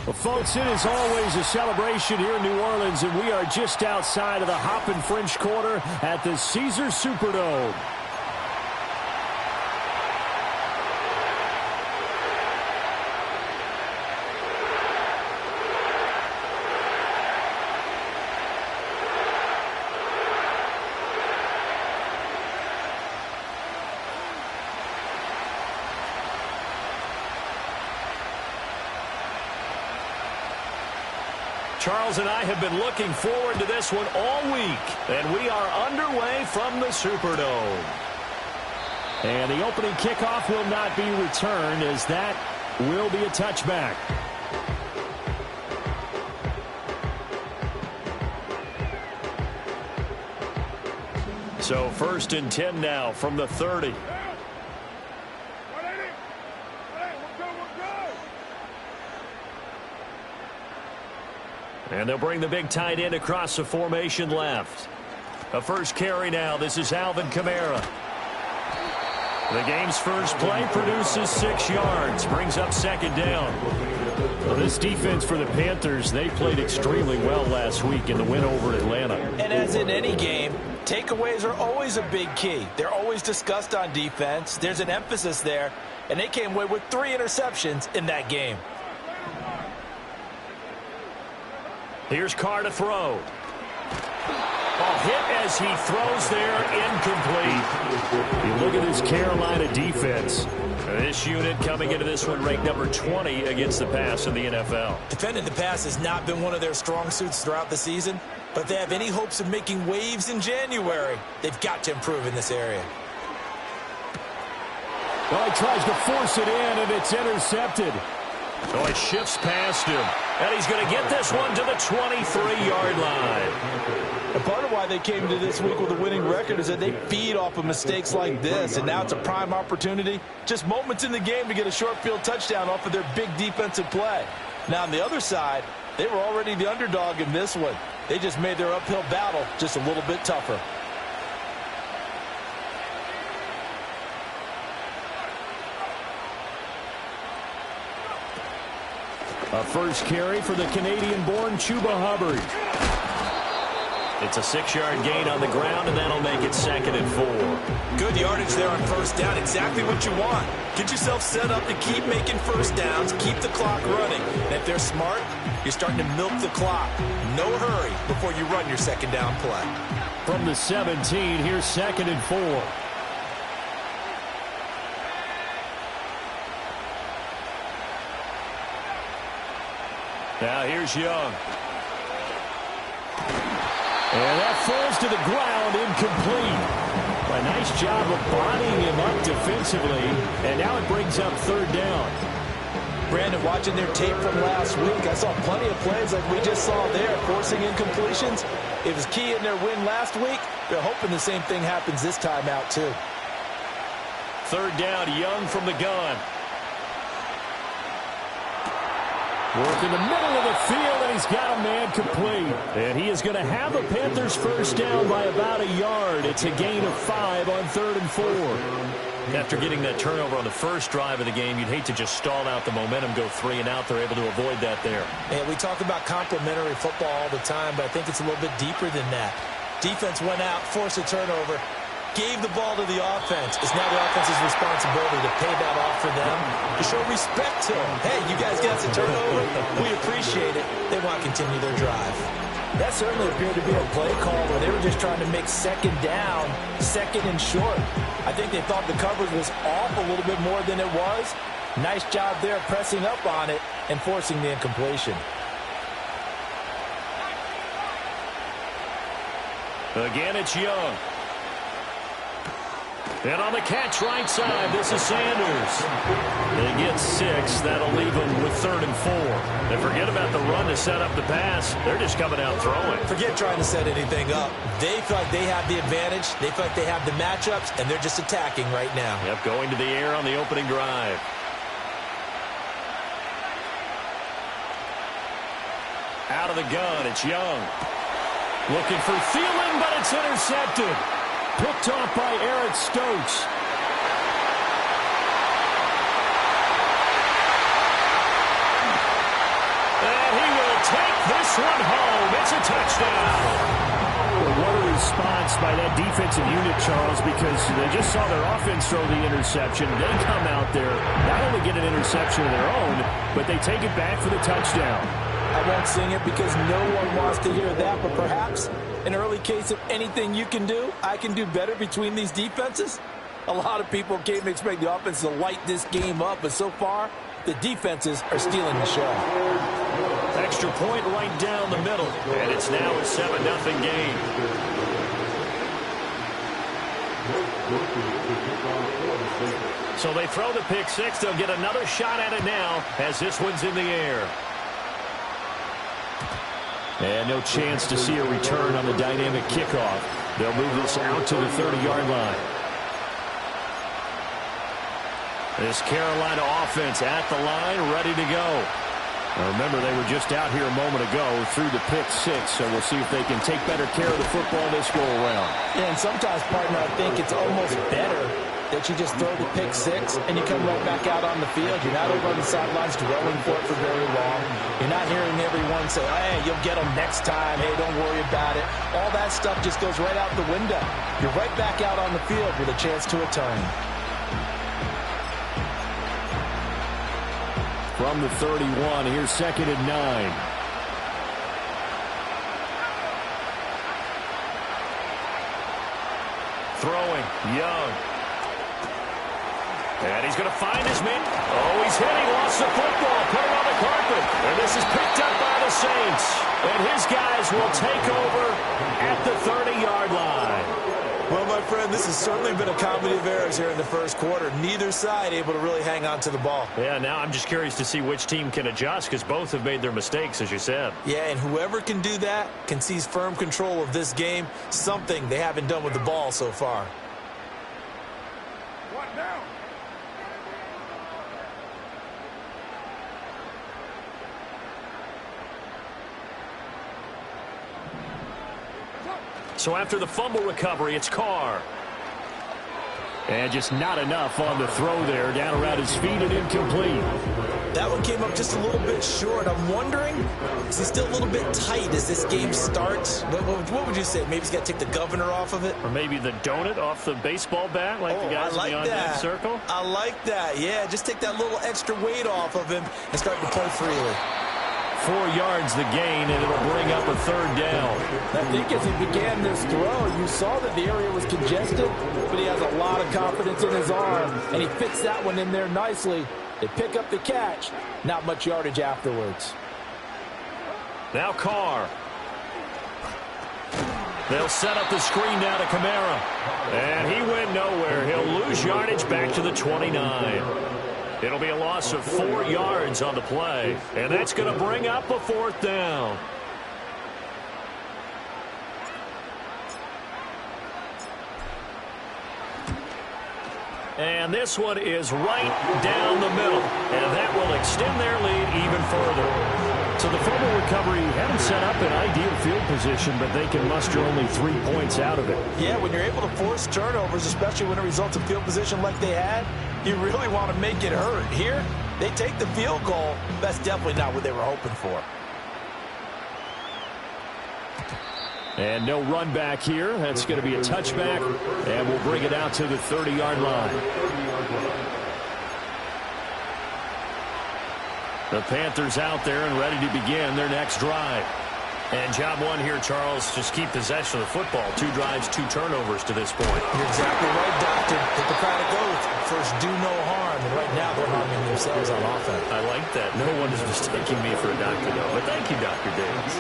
Well, folks, it is always a celebration here in New Orleans, and we are just outside of the Hoppin' French Quarter at the Caesars Superdome. Charles and I have been looking forward to this one all week, and we are underway from the Superdome. And the opening kickoff will not be returned, as that will be a touchback. So 1st and 10 now from the 30. And they'll bring the big tight end across the formation left. A first carry now. This is Alvin Kamara. The game's first play produces 6 yards. Brings up 2nd down. Well, this defense for the Panthers, they played extremely well last week in the win over Atlanta. And as in any game, takeaways are always a big key. They're always discussed on defense. There's an emphasis there. And they came away with 3 interceptions in that game. Here's Carr to throw. Hit as he throws there, incomplete. You look at this Carolina defense. This unit coming into this one ranked number 20 against the pass in the NFL. Defending the pass has not been one of their strong suits throughout the season, but if they have any hopes of making waves in January, they've got to improve in this area. Well, he tries to force it in, and it's intercepted. So it shifts past him. And he's going to get this one to the 23-yard line. And part of why they came to this week with a winning record is that they feed off of mistakes like this, and now it's a prime opportunity. Just moments in the game to get a short field touchdown off of their big defensive play. Now, on the other side, they were already the underdog in this one. They just made their uphill battle just a little bit tougher. A first carry for the Canadian-born Chuba Hubbard. It's a 6-yard gain on the ground, and that'll make it 2nd and 4. Good yardage there on 1st down. Exactly what you want. Get yourself set up to keep making 1st downs, keep the clock running. And if they're smart, you're starting to milk the clock. No hurry before you run your 2nd down play. From the 17, here's 2nd and 4. Now here's Young. And that falls to the ground, incomplete. A nice job of bodying him up defensively, and now it brings up 3rd down. Brandon, watching their tape from last week, I saw plenty of plays like we just saw there, forcing incompletions. It was key in their win last week. They're hoping the same thing happens this time out, too. 3rd down, Young from the gun. Work in the middle of the field, and he's got a man complete. And he is going to have the Panthers 1st down by about a yard. It's a gain of 5 on 3rd and 4. After getting that turnover on the first drive of the game, you'd hate to just stall out the momentum, go 3 and out. They're able to avoid that there. Yeah, we talk about complementary football all the time, but I think it's a little bit deeper than that. Defense went out, forced a turnover, gave the ball to the offense. It's now the offense's responsibility to pay that off for them, to show respect to them. Hey, you guys got the turnover. We appreciate it. They want to continue their drive. That certainly appeared to be a play call where they were just trying to make 2nd down, 2nd and short. I think they thought the coverage was off a little bit more than it was. Nice job there pressing up on it and forcing the incompletion. Again, it's Young. And on the catch right side, this is Sanders. They get 6. That'll leave them with 3rd and 4. And forget about the run to set up the pass. They're just coming out throwing. Forget trying to set anything up. They feel like they have the advantage. They feel like they have the matchups, and they're just attacking right now. Yep, going to the air on the opening drive. Out of the gun, it's Young. Looking for Thielen, but it's intercepted. Picked off by Eric Stokes. And he will take this one home. It's a touchdown. What a response by that defensive unit, Charles, because they just saw their offense throw the interception. They come out there, not only get an interception of their own, but they take it back for the touchdown. I won't sing it because no one wants to hear that, but perhaps an early case of anything you can do, I can do better between these defenses. A lot of people came to expect the offense to light this game up, but so far, the defenses are stealing the show. Extra point right down the middle, and it's now a 7-0 game. So they throw the pick 6. They'll get another shot at it now as this one's in the air. And no chance to see a return on the dynamic kickoff. They'll move this out to the 30-yard line. This Carolina offense at the line, ready to go. Now remember, they were just out here a moment ago through the pick 6, so we'll see if they can take better care of the football this go-around. Yeah, and sometimes, partner, I think it's almost better that you just throw the pick 6 and you come right back out on the field. You're not over on the sidelines dwelling for it for very long. You're not hearing everyone say, hey, you'll get them next time. Hey, don't worry about it. All that stuff just goes right out the window. You're right back out on the field with a chance to atone. From the 31, here's 2nd and 9. Throwing, Young. And he's going to find his man. Oh, he's hit. He lost the football. Put it on the carpet. And this is picked up by the Saints. And his guys will take over at the 30-yard line. Well, my friend, this has certainly been a comedy of errors here in the first quarter. Neither side able to really hang on to the ball. Yeah, now I'm just curious to see which team can adjust because both have made their mistakes, as you said. Yeah, and whoever can do that can seize firm control of this game, something they haven't done with the ball so far. What now? So after the fumble recovery, it's Carr. And just not enough on the throw there. Down around his feet and incomplete. That one came up just a little bit short. I'm wondering, is he still a little bit tight as this game starts? What would you say? Maybe he's got to take the governor off of it? Or maybe the donut off the baseball bat like the guys in the on-deck circle? I like that. Yeah, just take that little extra weight off of him and start to play freely. 4 yards the gain, and it'll bring up a 3rd down. I think as he began this throw, you saw that the area was congested, but he has a lot of confidence in his arm, and he fits that one in there nicely. They pick up the catch. Not much yardage afterwards. Now Carr. They'll set up the screen now to Kamara. And he went nowhere. He'll lose yardage back to the 29. It'll be a loss of 4 yards on the play. And that's going to bring up a 4th down. And this one is right down the middle. And that will extend their lead even further. So the fumble recovery hadn't set up an ideal field position, but they can muster only 3 points out of it. Yeah, when you're able to force turnovers, especially when it results in field position like they had, you really want to make it hurt. Here, they take the field goal. That's definitely not what they were hoping for. And no run back here. That's going to be a touchback, and we'll bring it out to the 30-yard line. The Panthers out there and ready to begin their next drive. And job one here, Charles, just keep possession of the football. 2 drives, 2 turnovers to this point. You're exactly right, Doctor. Hippocratic oath. First, do no harm. And right now, they're harming themselves on offense. I like that. No one is mistaking me for a doctor, though. But thank you, Dr. Davis.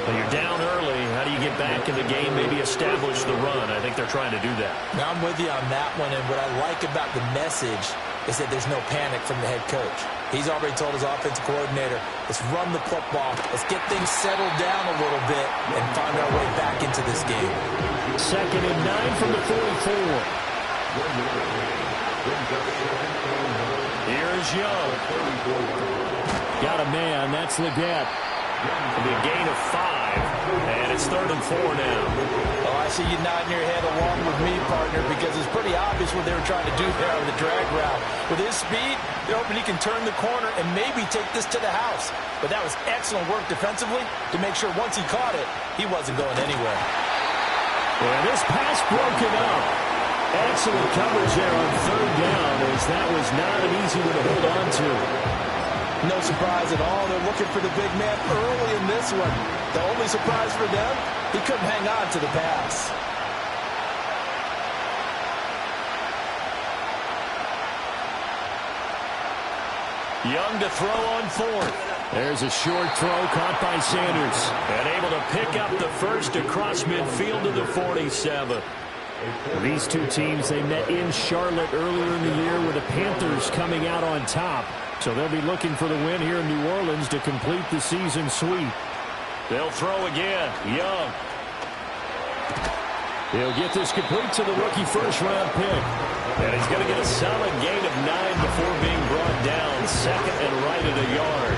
Well, you're down early. How do do you get back in the game, maybe establish the run? I think they're trying to do that. Now, I'm with you on that one, and what I like about the message is that there's no panic from the head coach. He's already told his offensive coordinator, let's run the football, let's get things settled down a little bit and find our way back into this game. 2nd and 9 from the 44. Here's Young. Got a man. That's Leggett. It'll be a gain of 5, and it's 3rd and 4 now. Oh, I see you nodding your head along with me, partner, because it's pretty obvious what they were trying to do there on the drag route. With his speed, they're hoping he can turn the corner and maybe take this to the house. But that was excellent work defensively to make sure once he caught it, he wasn't going anywhere. And this pass broken up. Excellent coverage there on 3rd down, as that was not an easy one to hold on to. No surprise at all. They're looking for the big man early in this one. The only surprise for them, he couldn't hang on to the pass. Young to throw on 4th. There's a short throw caught by Sanders. And able to pick up the first across midfield to the 47. These two teams, they met in Charlotte earlier in the year with the Panthers coming out on top. So they'll be looking for the win here in New Orleans to complete the season sweep. They'll throw again. Young. He'll get this complete to the rookie first-round pick. And he's going to get a solid gain of 9 before being brought down. 2nd and right at a yard.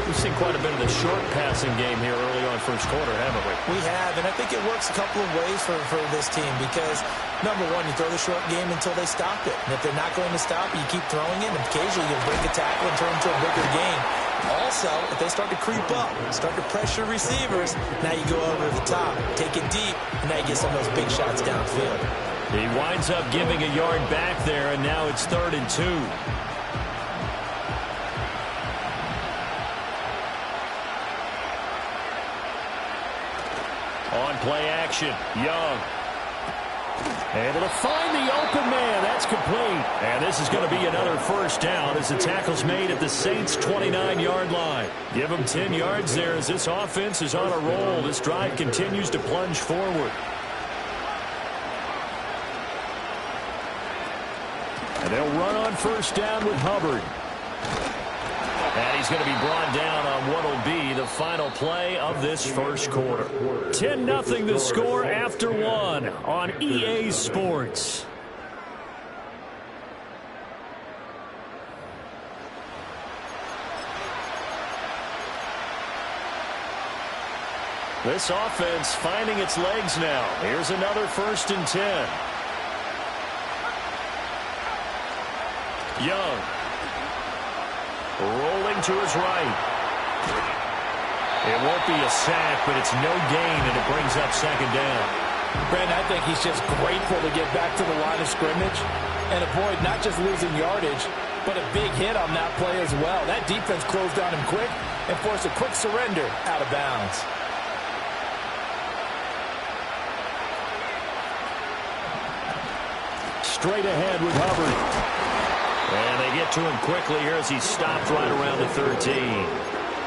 We've seen quite a bit of the short passing game here early on first quarter, haven't we? We have, and I think it works a couple of ways for this team because, number one, you throw the short game until they stop it. And if they're not going to stop it, you keep throwing it, and occasionally you'll break a tackle and turn into a bigger gain. Also, if they start to creep up, start to pressure receivers, now you go over the top, take it deep, and now you get some of those big shots downfield. He winds up giving a yard back there, and now it's 3rd and 2. On play action, Young. Able to find the open man. That's complete. And this is going to be another first down as the tackle's made at the Saints' 29-yard line. Give them 10 yards there as this offense is on a roll. This drive continues to plunge forward. And they'll run on first down with Hubbard. And he's going to be brought down on what will be the final play of this first quarter. 10-0 the score after 1 on EA Sports. This offense finding its legs now. Here's another 1st and 10. Young. Rolling to his right. It won't be a sack, but it's no gain, and it brings up 2nd down. Brandon, I think he's just grateful to get back to the line of scrimmage and avoid not just losing yardage, but a big hit on that play as well. That defense closed on him quick and forced a quick surrender out of bounds. Straight ahead with Hubbard. And they get to him quickly here as he stopped right around the 13.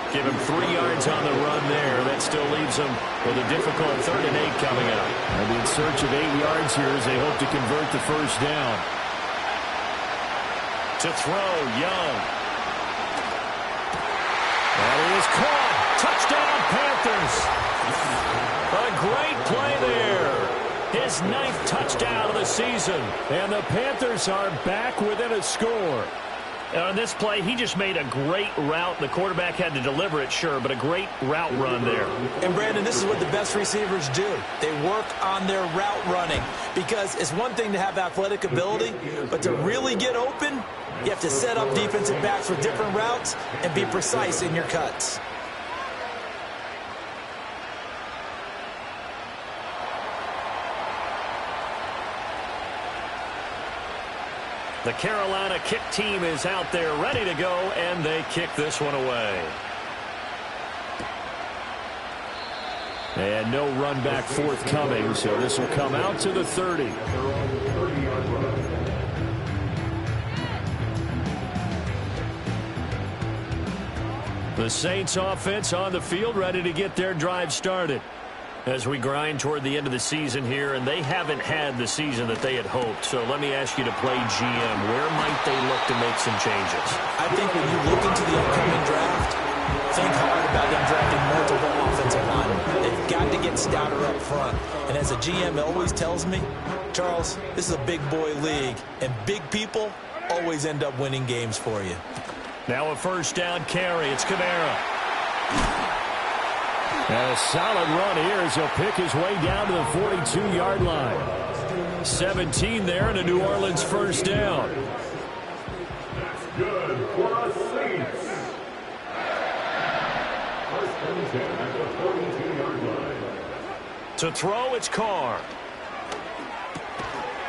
Give him 3 yards on the run there. That still leaves him with a difficult 3rd and 8 coming up. They'll be in search of 8 yards here as they hope to convert the first down. To throw, Young. And he is caught. Touchdown, Panthers. A great play there. His 9th touchdown of the season. And the Panthers are back within a score. On this play, he just made a great route. The quarterback had to deliver it, sure, but a great route run there. And, Brandon, this is what the best receivers do. They work on their route running because it's one thing to have athletic ability, but to really get open, you have to set up defensive backs with different routes and be precise in your cuts. The Carolina kick team is out there ready to go, and they kick this one away. And no run back forthcoming, so this will come out to the 30. The Saints offense on the field ready to get their drive started. As we grind toward the end of the season here, and they haven't had the season that they had hoped. So let me ask you to play GM. Where might they look to make some changes? I think when you look into the upcoming draft, think hard about them drafting multiple offensive linemen. They've got to get stouter up front. And as a GM always tells me, Charles, this is a big boy league, and big people always end up winning games for you. Now a first down carry. It's Kamara. And a solid run here as he'll pick his way down to the 42-yard line. 17 there and a New Orleans first down. Good for the Saints. First and 10 at the 42-yard line. To throw, it's Carr.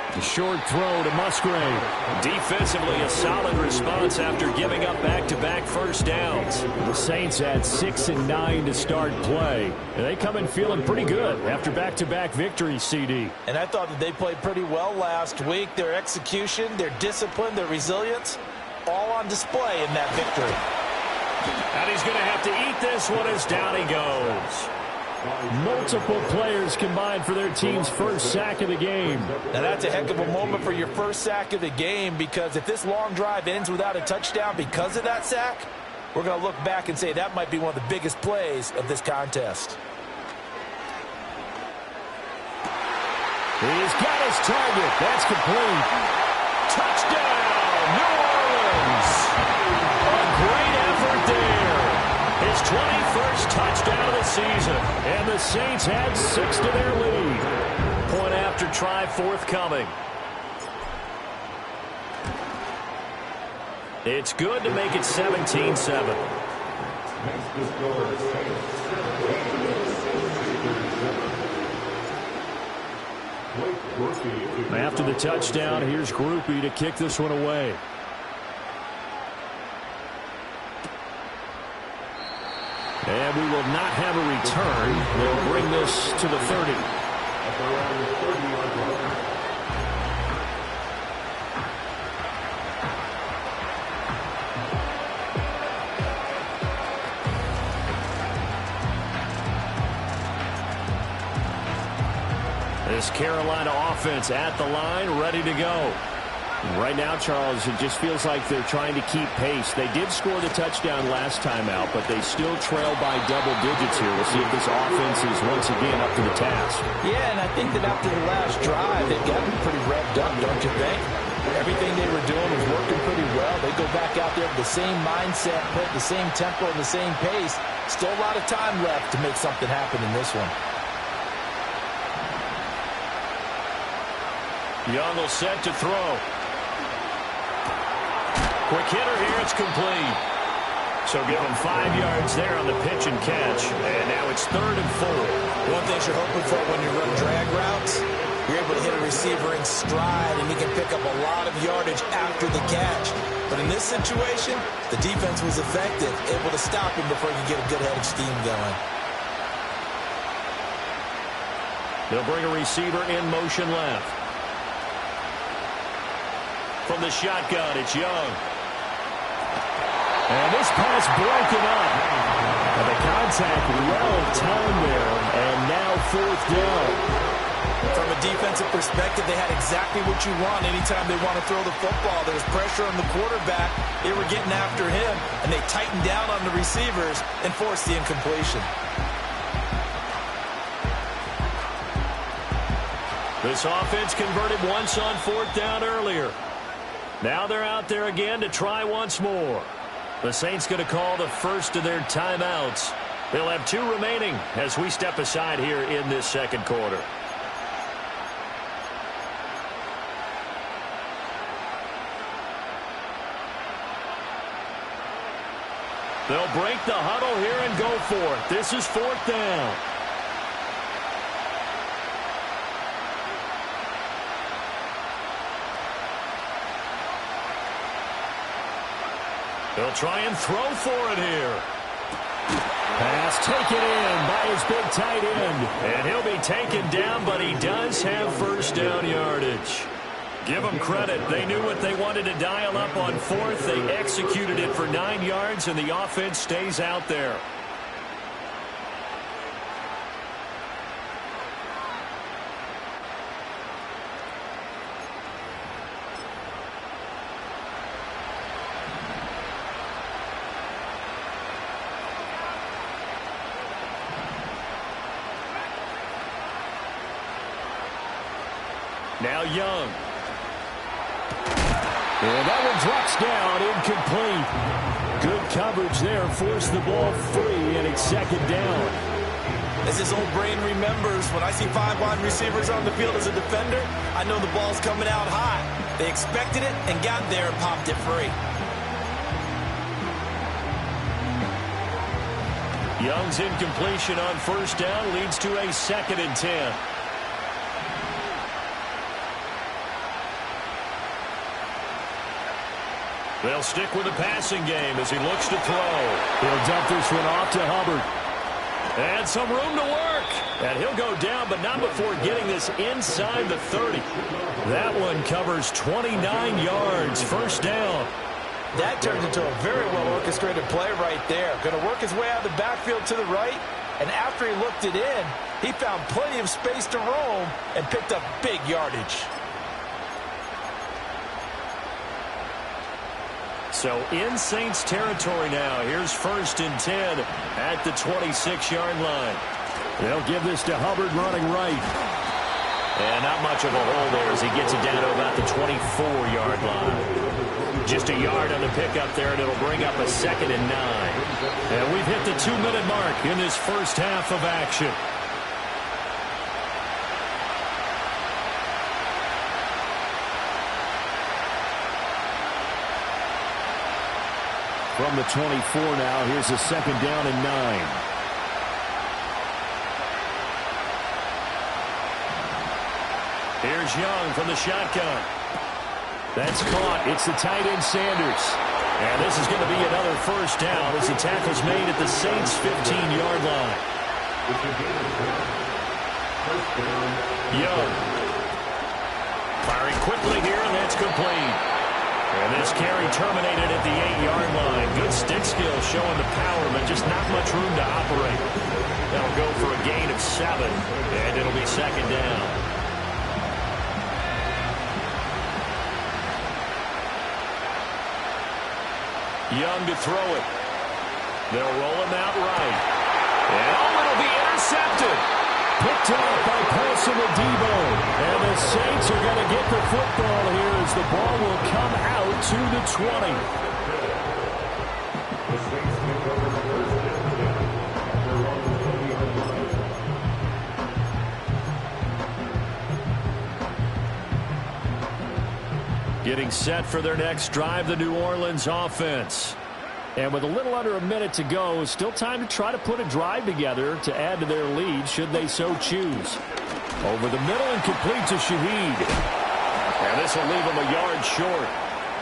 A short throw to Musgrave. Defensively, a solid response after giving up back-to-back first downs. The Saints had 6 and 9 to start play. And they come in feeling pretty good after back-to-back victories, CD. And I thought that they played pretty well last week. Their execution, their discipline, their resilience, all on display in that victory. And he's going to have to eat this one as down he goes. Multiple players combined for their team's first sack of the game. Now that's a heck of a moment for your first sack of the game, because if this long drive ends without a touchdown because of that sack, we're going to look back and say that might be one of the biggest plays of this contest. He's got his target. That's complete. Touchdown, New Orleans. A great effort there. His 21st touchdown of the season. And the Saints add 6 to their lead. Point after try forthcoming. It's good to make it 17-7. After the touchdown, here's Groupie to kick this one away. And we will not have a return. They'll bring this to the 30. This Carolina offense at the line, ready to go. Right now, Charles, it just feels like they're trying to keep pace. They did score the touchdown last time out, but they still trail by double digits here. We'll see if this offense is once again up to the task. Yeah, and I think that after the last drive, they've gotten pretty revved up, don't you think? Everything they were doing was working pretty well. They go back out there with the same mindset, put the same tempo and the same pace. Still a lot of time left to make something happen in this one. Young will set to throw. Quick hitter here, it's complete. So give him 5 yards there on the pitch and catch. And now it's 3rd and 4. One thing you're hoping for when you run drag routes, you're able to hit a receiver in stride, and he can pick up a lot of yardage after the catch. But in this situation, the defense was effective, able to stop him before he could get a good head of steam going. They'll bring a receiver in motion left. From the shotgun, it's Young. And this pass broken up. And the contact well timed there. And now 4th down. From a defensive perspective, they had exactly what you want anytime they want to throw the football. There was pressure on the quarterback. They were getting after him, and they tightened down on the receivers and forced the incompletion. This offense converted once on 4th down earlier. Now they're out there again to try once more. The Saints going to call the first of their timeouts. They'll have 2 remaining as we step aside here in this second quarter. They'll break the huddle here and go for it. This is 4th down. They'll try and throw for it here. Pass taken in by his big tight end. And he'll be taken down, but he does have first down yardage. Give them credit. They knew what they wanted to dial up on 4th. They executed it for 9 yards, and the offense stays out there. Now Young. And that one drops down, incomplete. Good coverage there, forced the ball free, and it's second down. As his old brain remembers, when I see 5 wide receivers on the field as a defender, I know the ball's coming out high. They expected it and got there and popped it free. Young's incompletion on first down leads to a 2nd and 10. They'll stick with the passing game as he looks to throw. He'll dump this one off to Hubbard. And some room to work. And he'll go down, but not before getting this inside the 30. That one covers 29 yards. First down. That turned into a very well-orchestrated play right there. Going to work his way out of the backfield to the right. And after he looked it in, he found plenty of space to roam and picked up big yardage. So in Saints territory now. Here's 1st and 10 at the 26-yard line. They'll give this to Hubbard running right. And not much of a hole there as he gets it down to about the 24-yard line. Just a yard on the pickup there, and it'll bring up a 2nd and 9. And we've hit the 2-minute mark in this first half of action. From the 24 now, here's a 2nd down and 9. Here's Young from the shotgun. That's caught. It's the tight end Sanders. And this is going to be another first down as the tackle's made at the Saints' 15-yard line. Young. Firing quickly here, and that's complete. And this carry terminated at the 8-yard line. Good stick skill showing the power, but just not much room to operate. That'll go for a gain of 7, and it'll be 2nd down. Young to throw it. They'll roll him out right. And it'll be intercepted. Picked off by Paulson Adebo. And the Saints are going to get the football here as the ball will come out to the 20. The Saints take over the 1st and 10 at their own 20-yard line. Getting set for their next drive, the New Orleans offense. And with a little under a minute to go, still time to try to put a drive together to add to their lead should they so choose. Over the middle and complete to Shaheed. And this will leave him a yard short.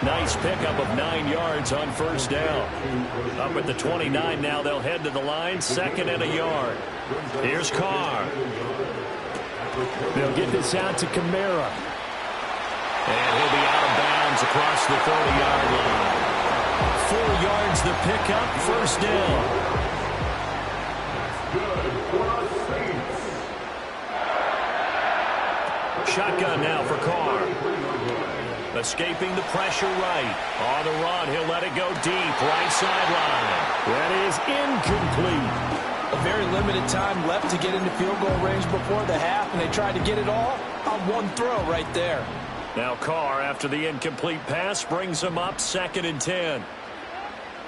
Nice pickup of 9 yards on first down. Up at the 29 now, they'll head to the line, 2nd and a yard. Here's Carr. They'll get this out to Kamara. And he'll be out of bounds across the 30-yard line. 4 yards the pickup, first down. Good for the Saints. Shotgun now for Carr. Escaping the pressure right. On the run, he'll let it go deep, right sideline. That is incomplete. A very limited time left to get into field goal range before the half, and they tried to get it all on one throw right there. Now Carr, after the incomplete pass, brings him up 2nd and 10.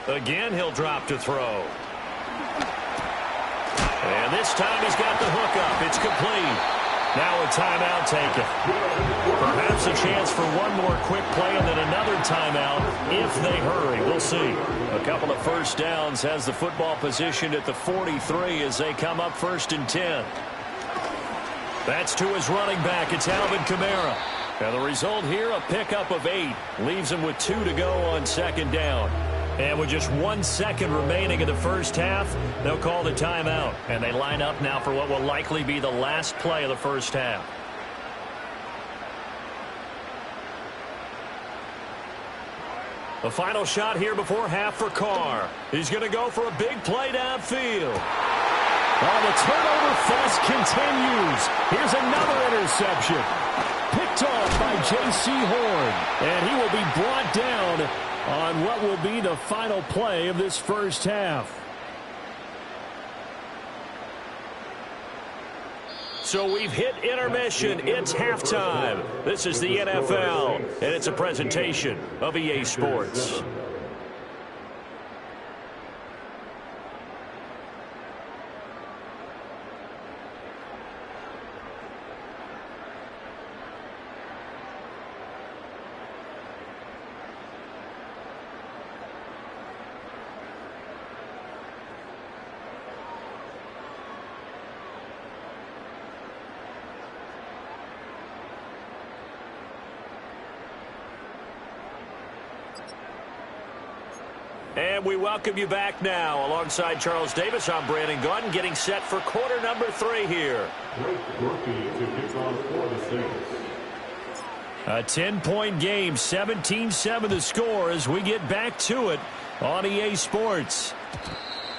Again, he'll drop to throw. And this time he's got the hook up. It's complete. Now a timeout taken. Perhaps a chance for one more quick play and then another timeout if they hurry. We'll see. A couple of first downs has the football positioned at the 43 as they come up 1st and 10. That's to his running back. It's Alvin Kamara. And the result here, a pickup of 8. Leaves him with 2 to go on 2nd down. And with just 1 second remaining in the first half, they'll call the timeout. And they line up now for what will likely be the last play of the first half. The final shot here before half for Carr. He's going to go for a big play downfield. Oh, the turnover fest continues. Here's another interception. Picked off by J.C. Horn. And he will be brought down on what will be the final play of this first half. So we've hit intermission. It's halftime. This is the NFL, and it's a presentation of EA Sports. And we welcome you back now. Alongside Charles Davis, I'm Brandon Gunn, getting set for quarter number 3 here. A 10-point game, 17-7 the score as we get back to it on EA Sports.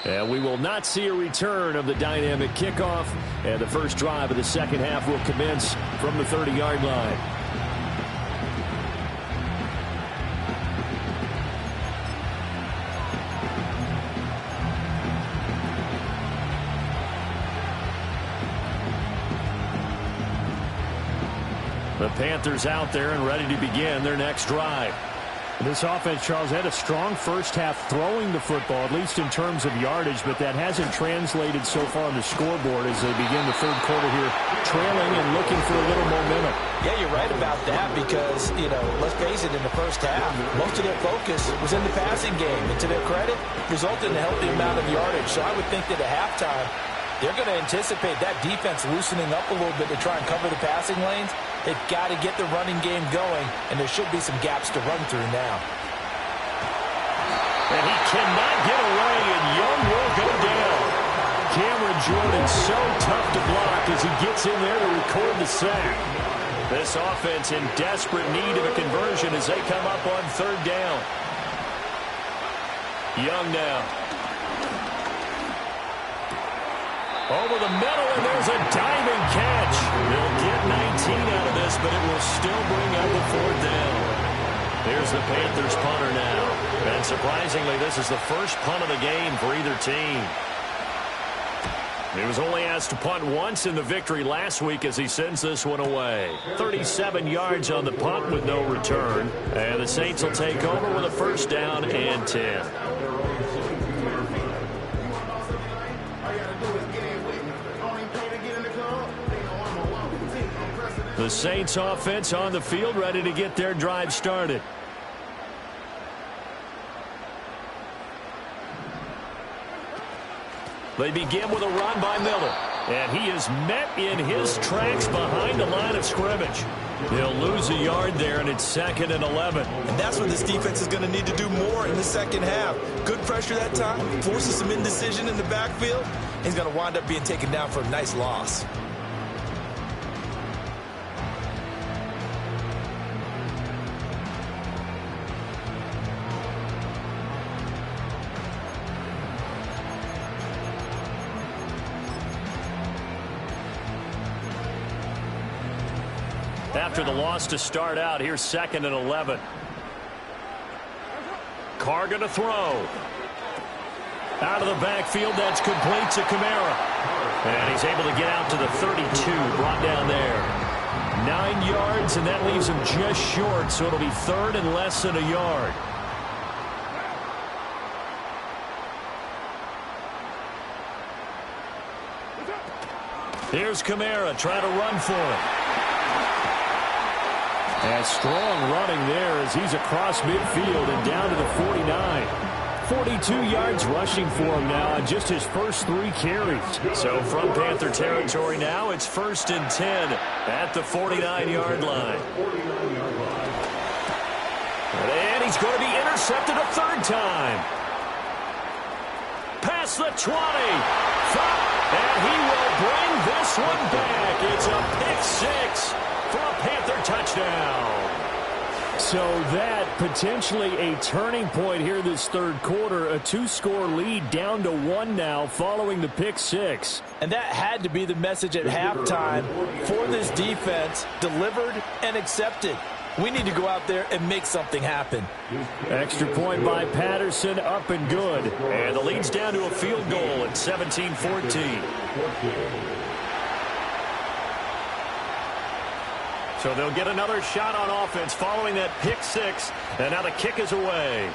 And we will not see a return of the dynamic kickoff. And the first drive of the second half will commence from the 30-yard line. The Panthers out there and ready to begin their next drive. This offense, Charles, had a strong first half throwing the football, at least in terms of yardage, but that hasn't translated so far on the scoreboard as they begin the third quarter here, trailing and looking for a little momentum. Yeah, you're right about that because, let's face it, in the first half, most of their focus was in the passing game. And to their credit, resulted in a healthy amount of yardage. So I would think that at halftime, they're going to anticipate that defense loosening up a little bit to try and cover the passing lanes. They've got to get the running game going, and there should be some gaps to run through now. And he cannot get away, and Young will go down. Cameron Jordan so tough to block as he gets in there to record the sack. This offense in desperate need of a conversion as they come up on third down. Young now. Over the middle, and there's a diving catch. They'll get 19 out of this, but it will still bring up a fourth down. Here's the Panthers punter now. And surprisingly, this is the first punt of the game for either team. He was only asked to punt once in the victory last week as he sends this one away. 37 yards on the punt with no return. And the Saints will take over with a first down and 10. The Saints offense on the field, ready to get their drive started. They begin with a run by Miller. And he is met in his tracks behind the line of scrimmage. They'll lose a yard there, and it's 2nd and 11. And that's what this defense is going to need to do more in the second half. Good pressure that time, forces some indecision in the backfield. He's going to wind up being taken down for a nice loss. After the loss to start out, here's 2nd and 11. Carr going to throw. Out of the backfield, that's complete to Kamara. And he's able to get out to the 32, brought down there. 9 yards, and that leaves him just short, so it'll be 3rd and less than a yard. Here's Kamara trying to run for it. And strong running there as he's across midfield and down to the 49. 42 yards rushing for him now on just his first 3 carries. So from Panther territory now, it's 1st and 10 at the 49-yard line. And he's going to be intercepted a 3rd time. Past the 20. And he will bring this one back. It's a pick 6 for a Panther touchdown. So that potentially a turning point here this third quarter. A 2-score lead down to 1 now following the pick 6. And that had to be the message at halftime for this defense. Delivered and accepted. We need to go out there and make something happen. Extra point by Patterson, up and good. And the lead's down to a field goal at 17-14. So they'll get another shot on offense following that pick six. And now the kick is away.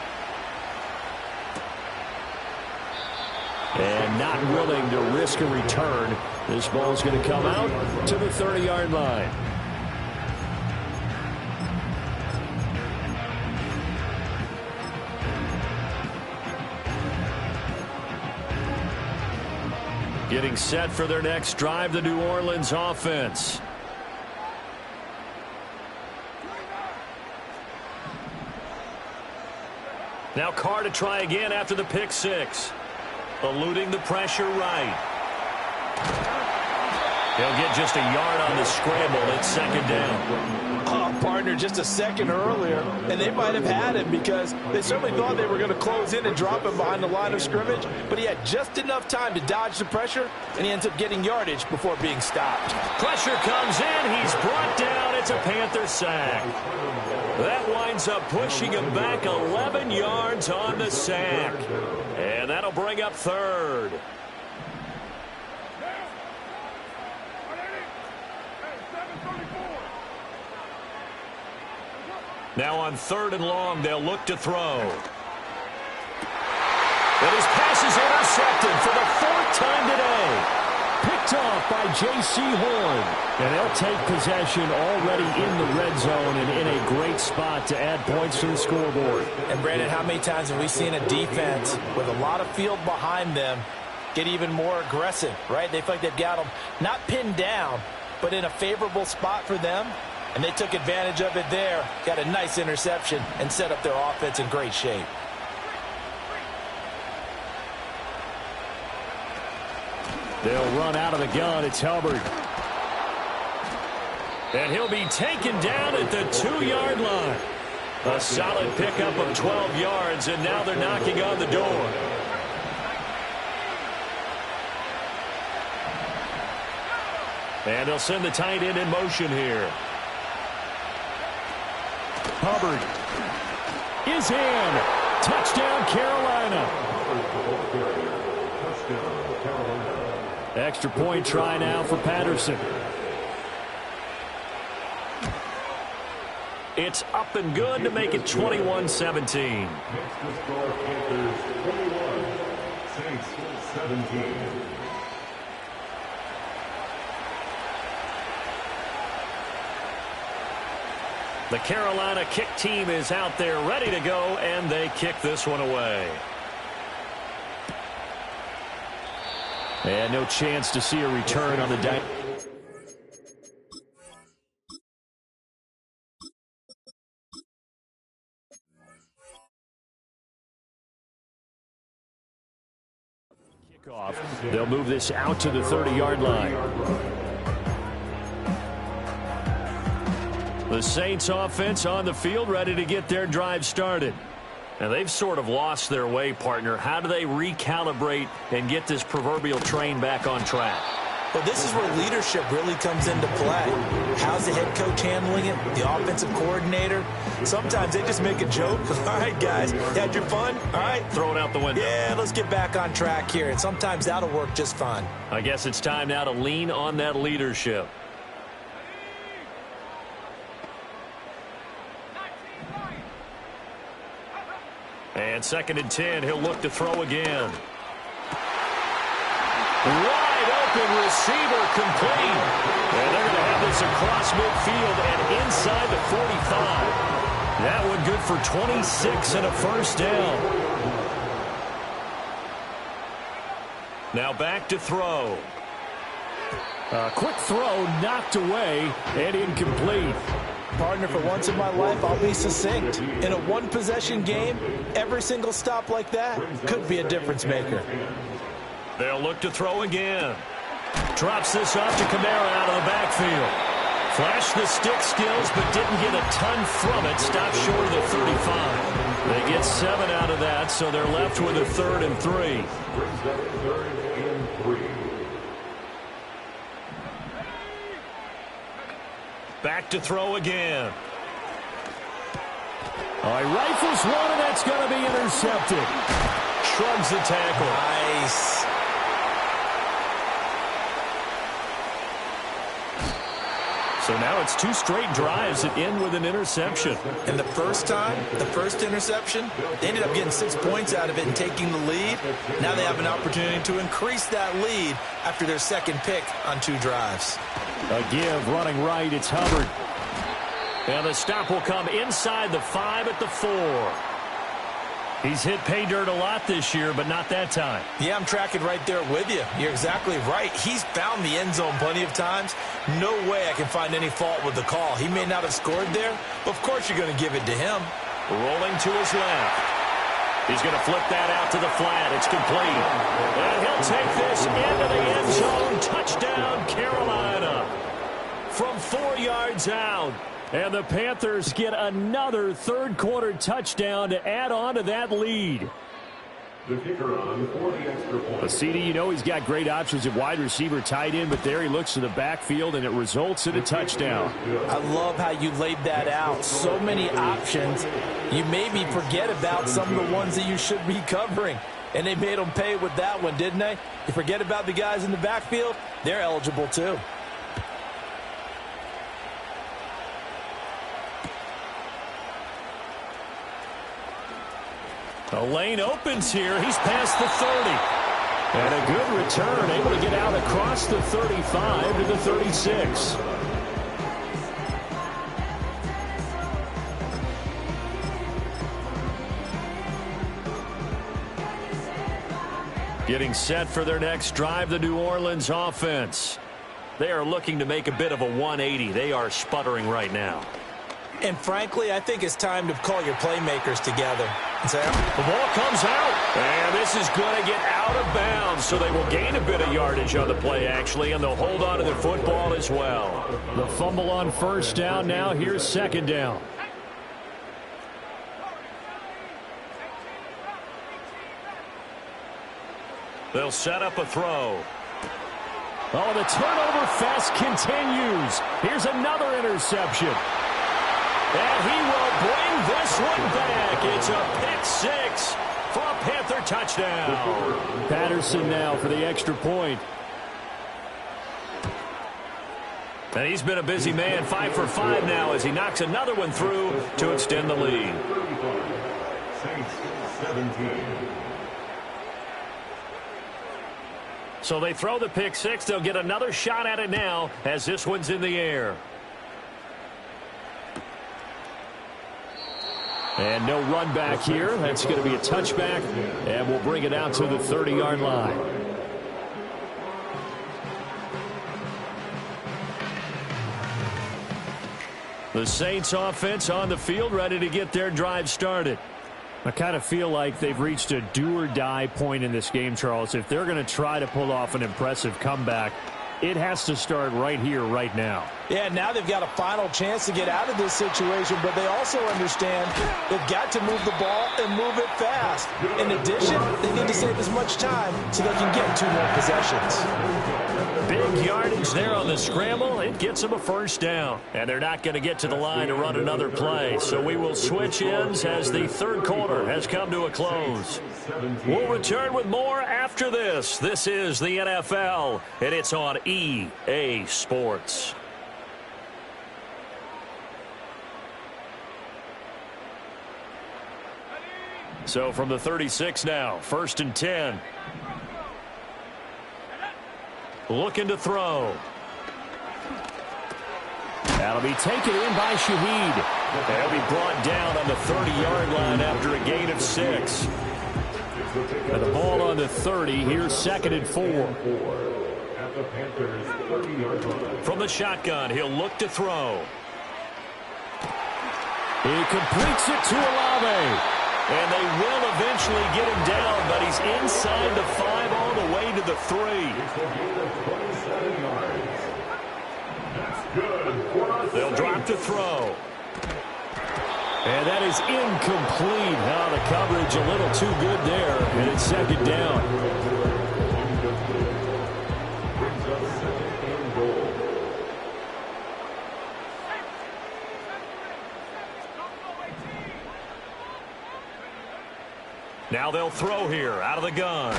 And not willing to risk a return. This ball's going to come out to the 30-yard line. Getting set for their next drive, the New Orleans offense. Now Carr to try again after the pick six. Eluding the pressure right. He'll get just a yard on the scramble. It's second down. Oh, partner, just a second earlier, and they might have had him because they certainly thought they were going to close in and drop him behind the line of scrimmage, but he had just enough time to dodge the pressure, and he ends up getting yardage before being stopped. Pressure comes in. He's brought down. It's a Panther sack. That winds up pushing him back 11 yards on the sack. And that'll bring up third. Now on third and long, they'll look to throw. And his pass is intercepted for the fourth time today. Picked off by J.C. Horn. And they'll take possession already in the red zone and in a great spot to add points to the scoreboard. And, Brandon, how many times have we seen a defense with a lot of field behind them get even more aggressive, right? They feel like they've got them not pinned down, but in a favorable spot for them. And they took advantage of it there, got a nice interception, and set up their offense in great shape. They'll run out of the gun. It's Hubbard. And he'll be taken down at the 2-yard line. A solid pickup of 12 yards, and now they're knocking on the door. And they'll send the tight end in motion here. Hubbard is in. Touchdown, Carolina. Extra point try now for Patterson. It's up and good to make it 21-17. Panthers 21, Saints 17. The Carolina kick team is out there ready to go, and they kick this one away. And no chance to see a return on the day. Kickoff. They'll move this out to the 30-yard line. The Saints offense on the field ready to get their drive started. Now they've sort of lost their way, partner. How do they recalibrate and get this proverbial train back on track? Well, this is where leadership really comes into play. How's the head coach handling it? The offensive coordinator? Sometimes they just make a joke. All right, guys, you had your fun? All right. Throw it out the window. Yeah, let's get back on track here. And sometimes that'll work just fine. I guess it's time now to lean on that leadership. And second and 10, he'll look to throw again. Wide open receiver complete. And they're going to have this across midfield and inside the 45. That one good for 26 and a first down. Now back to throw. A quick throw knocked away and incomplete. Partner, for once in my life, I'll be succinct. In a one-possession game, every single stop like that could be a difference maker. They'll look to throw again. Drops this off to Kamara out of the backfield. Flashed the stick skills, but didn't get a ton from it. Stopped short of the 35. They get 7 out of that, so they're left with a 3rd and 3. Brings up 3rd and 3. Back to throw again. All right, rifles one, and that's going to be intercepted. Shrugs the tackle. So now it's 2 straight drives that end with an interception. And the first time, the first interception, they ended up getting 6 points out of it and taking the lead. Now they have an opportunity to increase that lead after their second pick on 2 drives. A give running right. It's Hubbard. And the stop will come inside the 5 at the 4. He's hit pay dirt a lot this year, but not that time. Yeah, I'm tracking right there with you. You're exactly right. He's found the end zone plenty of times. No way I can find any fault with the call. He may not have scored there, but of course you're going to give it to him. Rolling to his left. He's going to flip that out to the flat. It's complete. And he'll take this into the end zone. Touchdown, Carolina. From 4 yards out. And the Panthers get another third-quarter touchdown to add on to that lead. The kicker on for the extra point. CD, you know he's got great options at wide receiver, tight end, but there he looks to the backfield, and it results in a touchdown. I love how you laid that out. So many options. You maybe forget about some of the ones that you should be covering. And they made them pay with that one, didn't they? You forget about the guys in the backfield, they're eligible too. The lane opens here. He's past the 30. And a good return, able to get out across the 35 to the 36. Getting set for their next drive, the New Orleans offense. They are looking to make a bit of a 180. They are sputtering right now. And frankly, I think it's time to call your playmakers together. The ball comes out, and this is going to get out of bounds, so they will gain a bit of yardage on the play, actually, and they'll hold on to the football as well. The fumble on first down now. Here's second down. They'll set up a throw. Oh, the turnover fest continues. Here's another interception. And he will bring this one back. It's a pick 6 for a Panther touchdown. Patterson now for the extra point. And he's been a busy man, 5 for 5 now as he knocks another one through to extend the lead. 17. So they throw the pick 6. They'll get another shot at it now as this one's in the air. And no run back here. That's going to be a touchback, and we'll bring it out to the 30-yard line. The Saints offense on the field, ready to get their drive started. I kind of feel like they've reached a do-or-die point in this game, Charles. If they're going to try to pull off an impressive comeback, it has to start right here, right now. Yeah, now they've got a final chance to get out of this situation, but they also understand they've got to move the ball and move it fast. In addition, they need to save as much time so they can get 2 more possessions. Big yardage there on the scramble. It gets them a first down. And they're not going to get to the line to run another play. So we will switch ends as the third quarter has come to a close. We'll return with more after this. This is the NFL, and it's on EA Sports. So from the 36 now, 1st and 10. Looking to throw. That'll be taken in by Shaheed. They'll be brought down on the 30-yard line after a gain of 6. And the ball on the 30. Here's 2nd and 4. At the Panthers 30-yard line. From the shotgun, he'll look to throw. He completes it to Olave. And they will eventually get him down, but he's inside the 5 all the way to the 3. They'll drop to throw. And that is incomplete. Now the coverage a little too good there, and it's 2nd down. Now they'll throw here out of the gun.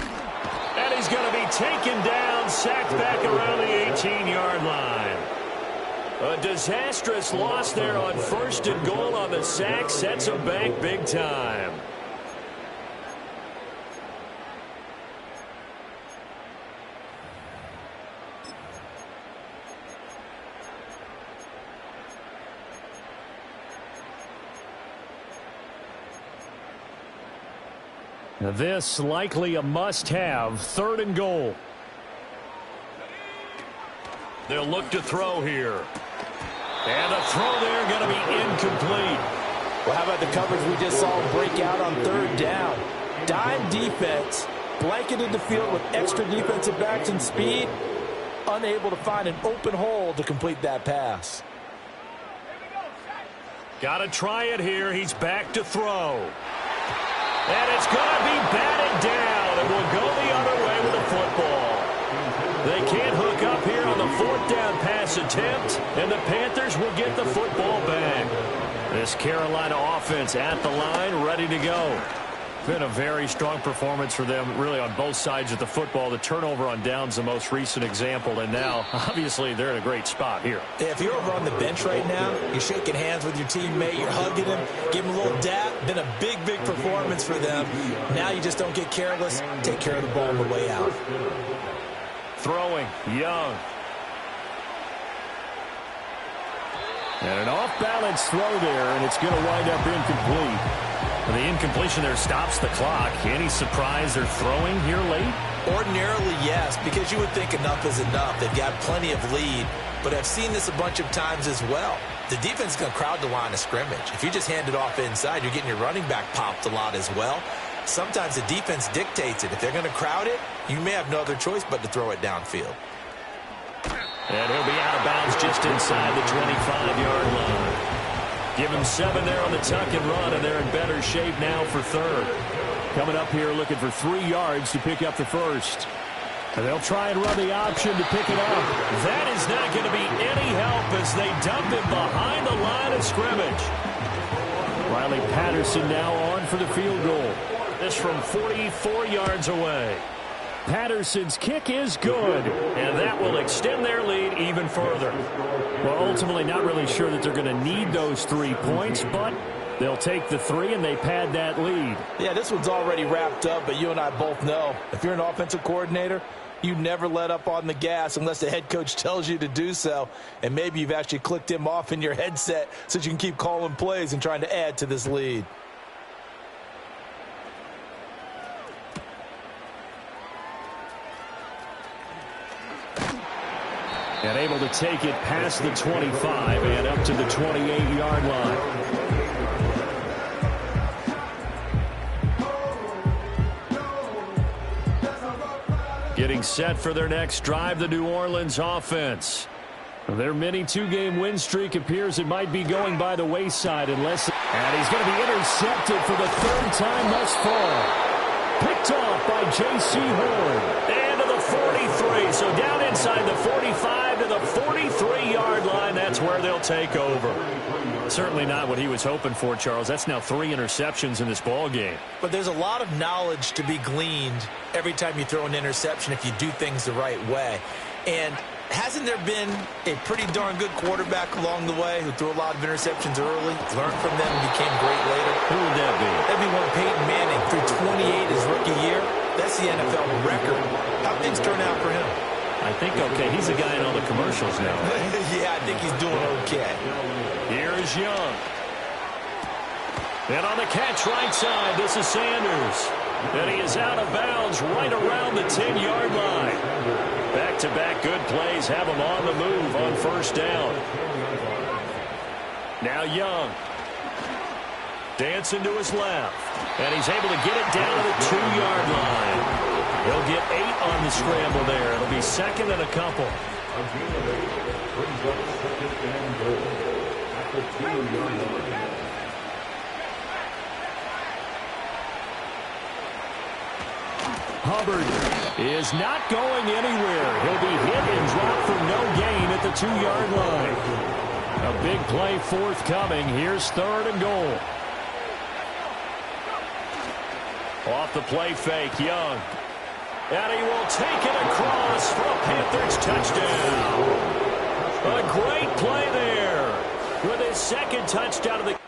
And he's going to be taken down, sacked back around the 18-yard line. A disastrous loss there on 1st and goal on the sack. Sets them back big time. This likely a must-have. 3rd and goal. They'll look to throw here. And the throw there going to be incomplete. Well, how about the coverage we just saw break out on 3rd down? Dime defense, blanketed the field with extra defensive backs and speed, unable to find an open hole to complete that pass. Got to try it here. He's back to throw. And it's going to be batted down. It will go the other way with the football. They can't hook up here on the 4th down pass attempt, and the Panthers will get the football back. This Carolina offense at the line, ready to go. Been a very strong performance for them, really, on both sides of the football. The turnover on downs, the most recent example, and now, obviously, they're in a great spot here. Yeah, if you're over on the bench right now, you're shaking hands with your teammate, you're hugging him, give him a little dap. Been a big, big performance for them. Now you just don't get careless. Take care of the ball on the way out. Throwing, Young. And an off-balance throw there, and it's going to wind up incomplete. And the incompletion there stops the clock. Any surprise they're throwing here late? Ordinarily, yes, because you would think enough is enough. They've got plenty of lead, but I've seen this a bunch of times as well. The defense is going to crowd the line of scrimmage. If you just hand it off inside, you're getting your running back popped a lot as well. Sometimes the defense dictates it. If they're going to crowd it, you may have no other choice but to throw it downfield. And he'll be out of bounds just inside the 25-yard line. Give him 7 there on the tuck and run, and they're in better shape now for 3rd. Coming up here looking for 3 yards to pick up the first. And they'll try and run the option to pick it up. That is not going to be any help as they dump him behind the line of scrimmage. Riley Patterson now on for the field goal. This from 44 yards away. Patterson's kick is good. And that will extend their lead even further. Well, ultimately not really sure that they're going to need those 3 points, but they'll take the 3 and they pad that lead. Yeah, this one's already wrapped up, but you and I both know if you're an offensive coordinator, you never let up on the gas unless the head coach tells you to do so. And maybe you've actually clicked him off in your headset so that you can keep calling plays and trying to add to this lead. And able to take it past the 25 and up to the 28-yard line. Getting set for their next drive, the New Orleans offense. Their mini 2-game win streak appears it might be going by the wayside unless... And he's going to be intercepted for the 3rd time thus far. Picked off by J.C. Horn. And to the 43. So down inside the 45 to the 43-yard line. That's where they'll take over. Certainly not what he was hoping for, Charles. That's now 3 interceptions in this ball game. But there's a lot of knowledge to be gleaned every time you throw an interception if you do things the right way. And hasn't there been a pretty darn good quarterback along the way who threw a lot of interceptions early, learned from them, and became great later? Who would that be? That'd be one Peyton Manning, threw 28 his rookie year. That's the NFL record. How'd things turn out for him? I think okay. He's a guy in all the commercials now, right? Yeah, I think he's doing okay. Here is Young. And on the catch right side, this is Sanders. And he is out of bounds right around the 10-yard line. Back-to-back good plays have him on the move on 1st down. Now Young. Dancing to his left. And he's able to get it down to the 2-yard line. He'll get 8 on the scramble there. It'll be 2nd and a couple. Hubbard is not going anywhere. He'll be hit and dropped for no gain at the 2-yard line. A big play forthcoming. Here's 3rd and goal. Off the play fake, Young. And he will take it across for a Panthers touchdown. A great play there with his second touchdown of the